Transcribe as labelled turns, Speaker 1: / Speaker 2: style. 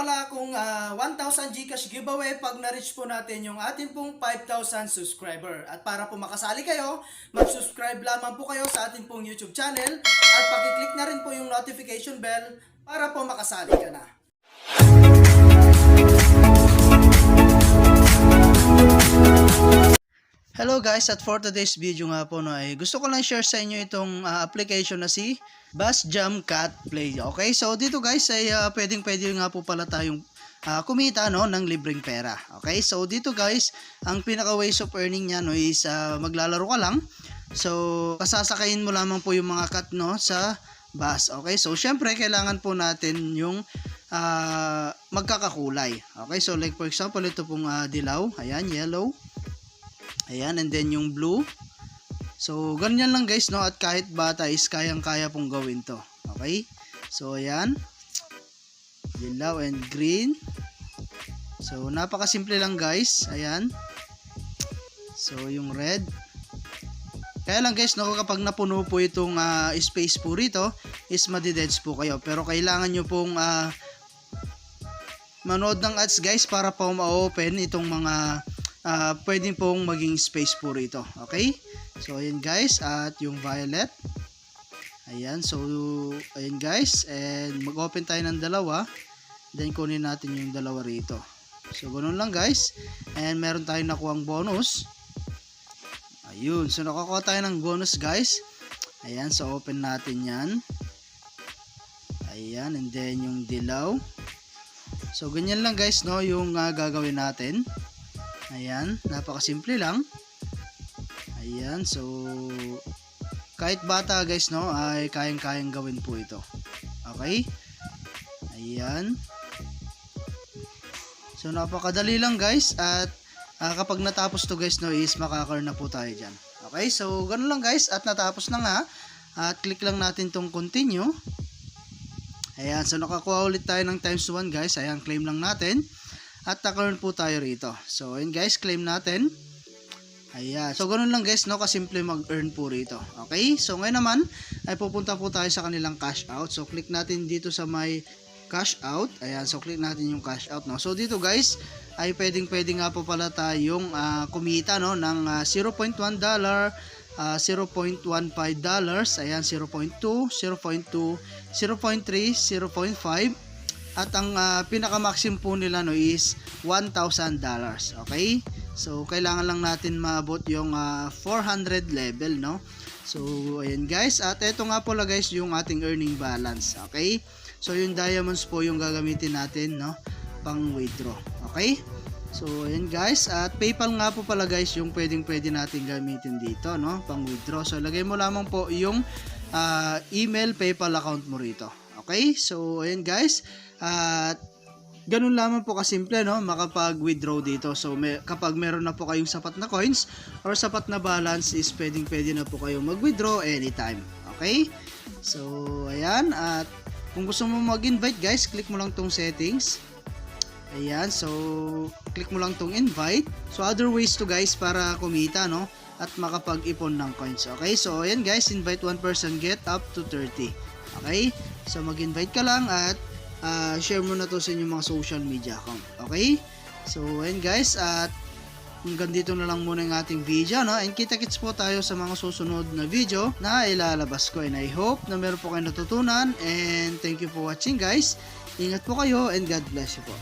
Speaker 1: pala akong 1,000 GCash giveaway pag na-reach po natin yung ating pong 5,000 subscriber. At para po makasali kayo, mag-subscribe lamang po kayo sa ating pong YouTube channel at pakiclick na rin po yung notification bell para po makasali ka na. Hello guys, at for today's video nga po ay gusto ko lang share sa inyo itong application na si Bass Jam Cat Play. Okay, so dito guys ay pwede nga po pala tayong kumita ng libreng pera. Okay, so dito guys, ang pinaka ways of earning niya is maglalaro ka lang. So kasasakayin mo lamang po yung mga cat sa bass. Okay, so syempre kailangan po natin yung magkakakulay. Okay, so like for example ito pong dilaw, ayan, yellow. Ayan, and then yung blue. So, ganyan lang guys, at kahit bata is kayang-kaya pong gawin to. Okay? So, ayan. Yellow and green. So, napakasimple lang guys. Ayan. So, yung red. Kaya lang guys, kapag napuno po itong space po rito, is madideds po kayo. Pero kailangan nyo pong manood ng ads guys para po ma-open itong mga pwedeng pong maging space po rito. Okay? So, ayan guys. At yung violet. Ayan. So, ayan guys. And mag-open tayo ng dalawa. Then, kunin natin yung dalawa rito. So, ganun lang guys. And meron tayong nakuhang bonus. Ayun. So, nakakuha tayo ng bonus guys. Ayan. So, open natin yan. Ayan. And then, yung dilaw. So, ganyan lang guys, yung gagawin natin. Ayan, napakasimple lang. Ayan, so kahit bata guys ay kayang-kayang gawin po ito. Okay? Ayan. So napakadali lang guys at kapag natapos to guys is makaka-earn na po tayo diyan. Okay? So ganoon lang guys at natapos na nga. At click lang natin tong continue. Ayan, so nakakuha ulit tayo ng times 1 guys. Ayan, claim lang natin. At naka-earn po tayo rito. So, ayun guys, claim natin. Ayan. So, ganun lang guys, kasimple mag-earn po rito. Okay? So, ngayon naman, ay pupunta po tayo sa kanilang cash out. So, click natin dito sa may cash out. Ayan. So, click natin yung cash out. So, dito guys, ay pwede nga po pala tayong kumita ng $0.1, $0.15, ayan, 0.2, 0.2, 0.3, 0.5, at ang pinaka-maximum po nila is $1,000. Okay? So, kailangan lang natin maabot yung 400 level, So, ayan guys. At ito nga pala guys yung ating earning balance. Okay? So, yung diamonds po yung gagamitin natin, pang withdraw. Okay? So, ayan guys. At PayPal nga po pala guys yung pwede natin gamitin dito, pang withdraw. So, lagay mo lamang po yung email PayPal account mo rito. Okay? So, ayan guys. At ganun lamang po kasimple makapag-withdraw dito. So kapag meron na po kayong sapat na coins or sapat na balance is pwede na po kayong mag-withdraw anytime. Okay? So ayan, at kung gusto mo mag-invite guys, click mo lang tong settings. Ayan, so click mo lang tong invite. So other ways to guys para kumita at makapag-ipon ng coins. Okay? So ayan guys, invite one person, get up to 30. Okay? So mag-invite ka lang at share mo na to sa inyong mga social media account. Okay? So, ayan guys. At hanggang dito na lang muna yung ating video. And kita-kits po tayo sa mga susunod na video na ilalabas ko. And I hope na meron po kayo natutunan. And thank you for watching guys. Ingat po kayo and God bless you po.